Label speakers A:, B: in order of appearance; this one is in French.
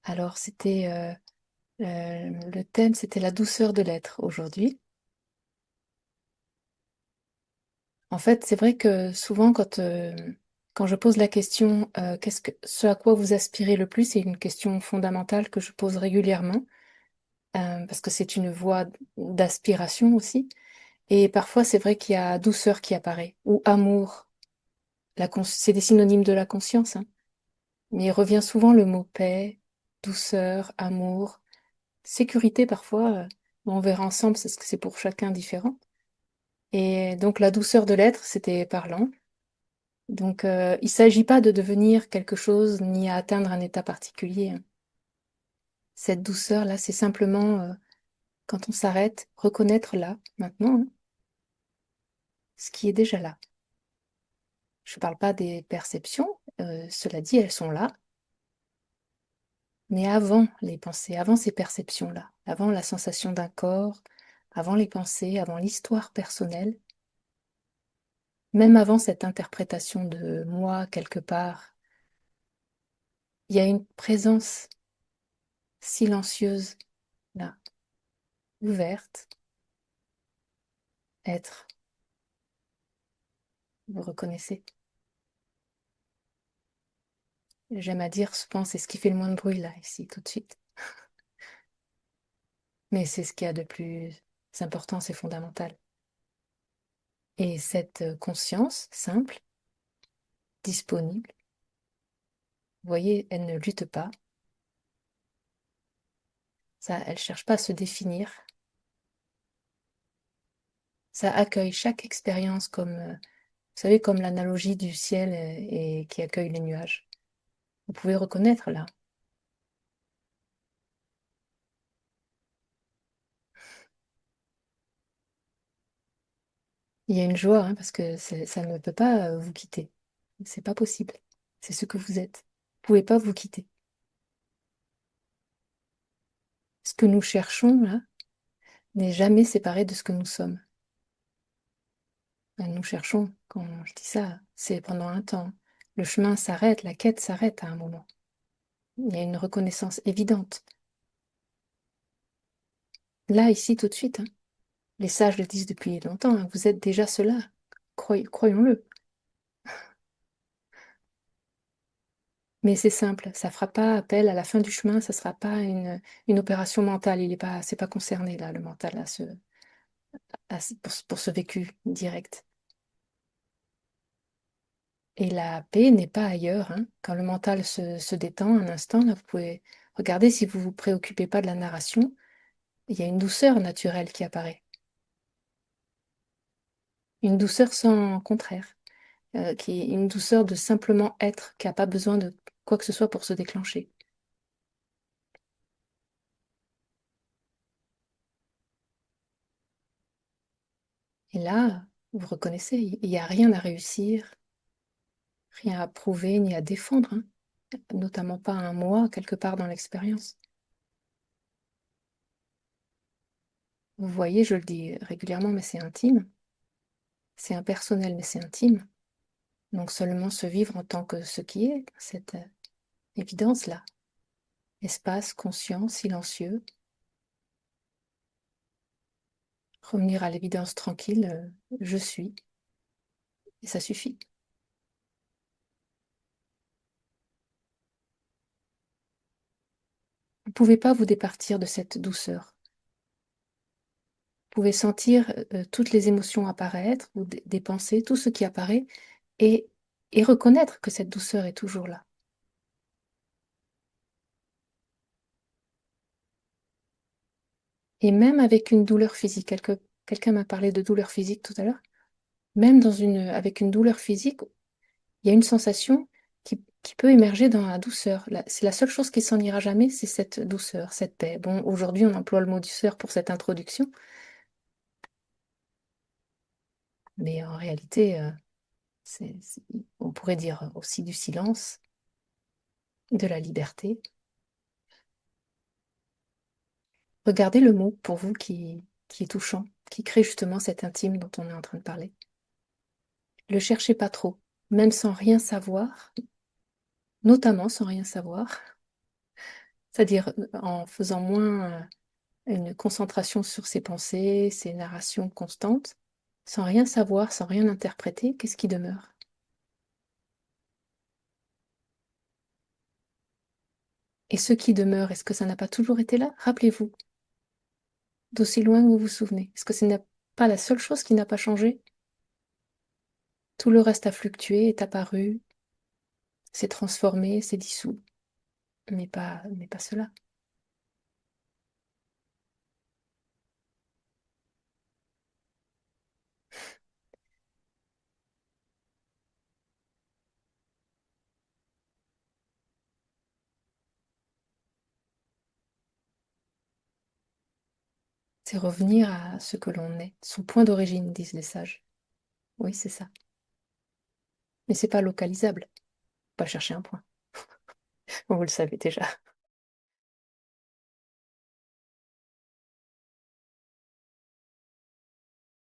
A: Alors, le thème, c'était la douceur de l'être aujourd'hui. En fait, c'est vrai que souvent, quand je pose la question, ce à quoi vous aspirez le plus, c'est une question fondamentale que je pose régulièrement, parce que c'est une voie d'aspiration aussi. Et parfois, c'est vrai qu'il y a douceur qui apparaît, ou amour. C'est des synonymes de la conscience, hein. Mais il revient souvent le mot paix, douceur, amour, sécurité parfois. On verra ensemble, parce que c'est pour chacun différent. Et donc la douceur de l'être, c'était parlant. Donc il ne s'agit pas de devenir quelque chose ni à atteindre un état particulier, hein. Cette douceur-là, c'est simplement quand on s'arrête, reconnaître là, maintenant, hein, ce qui est déjà là. Je ne parle pas des perceptions, cela dit, elles sont là, mais avant les pensées, avant ces perceptions-là, avant la sensation d'un corps, avant les pensées, avant l'histoire personnelle, même avant cette interprétation de moi quelque part, il y a une présence silencieuse là, ouverte, être, vous reconnaissez. J'aime à dire souvent, c'est ce qui fait le moins de bruit là, ici, tout de suite. Mais c'est ce qu'il y a de plus important, c'est fondamental. Et cette conscience simple, disponible, vous voyez, elle ne lutte pas, ça, elle cherche pas à se définir, ça accueille chaque expérience comme, vous savez, comme l'analogie du ciel et qui accueille les nuages. Vous pouvez reconnaître là. Il y a une joie, hein, parce que ça ne peut pas vous quitter. C'est pas possible. C'est ce que vous êtes. Vous pouvez pas vous quitter. Ce que nous cherchons là n'est jamais séparé de ce que nous sommes. Nous cherchons, quand je dis ça, c'est pendant un temps. Le chemin s'arrête, la quête s'arrête à un moment. Il y a une reconnaissance évidente. Là, ici, tout de suite, hein. Les sages le disent depuis longtemps, hein, vous êtes déjà cela. Croyons-le. Mais c'est simple, ça fera pas appel à la fin du chemin, ça sera pas une opération mentale. C'est pas concerné là, le mental, pour ce vécu direct. Et la paix n'est pas ailleurs, hein. Quand le mental se détend un instant, là, vous pouvez regarder si vous vous préoccupez pas de la narration, il y a une douceur naturelle qui apparaît. Une douceur sans contraire, qui est une douceur de simplement être, qui n'a pas besoin de quoi que ce soit pour se déclencher. Et là, vous reconnaissez, il n'y a rien à réussir, rien à prouver ni à défendre, hein. Notamment pas un moi quelque part dans l'expérience. Vous voyez, je le dis régulièrement, mais c'est intime. C'est impersonnel, mais c'est intime. Donc seulement se vivre en tant que ce qui est, cette évidence-là. Espace, conscient, silencieux. Revenir à l'évidence tranquille, je suis, et ça suffit. Vous ne pouvez pas vous départir de cette douceur. Vous pouvez sentir toutes les émotions apparaître, ou des pensées, tout ce qui apparaît, et, et reconnaître que cette douceur est toujours là. Et même avec une douleur physique, quelqu'un m'a parlé de douleur physique tout à l'heure, même avec une douleur physique, il y a une sensation qui peut émerger dans la douceur. C'est la seule chose qui s'en ira jamais, c'est cette douceur, cette paix. Bon, aujourd'hui, on emploie le mot douceur pour cette introduction, mais en réalité, on pourrait dire aussi du silence, de la liberté. Regardez le mot pour vous qui est touchant, qui crée justement cet intime dont on est en train de parler. Le cherchez pas trop, même sans rien savoir, notamment sans rien savoir. C'est-à-dire en faisant moins une concentration sur ses pensées, ses narrations constantes, sans rien savoir, sans rien interpréter, qu'est-ce qui demeure? Et ce qui demeure, est-ce que ça n'a pas toujours été là? Rappelez-vous, d'aussi loin que vous vous souvenez. Est-ce que ce n'est pas la seule chose qui n'a pas changé? Tout le reste a fluctué, est apparu, s'est transformé, s'est dissous, mais pas cela. C'est revenir à ce que l'on est, son point d'origine, disent les sages. Oui, c'est ça. Mais c'est pas localisable. Pas chercher un point. Vous le savez déjà.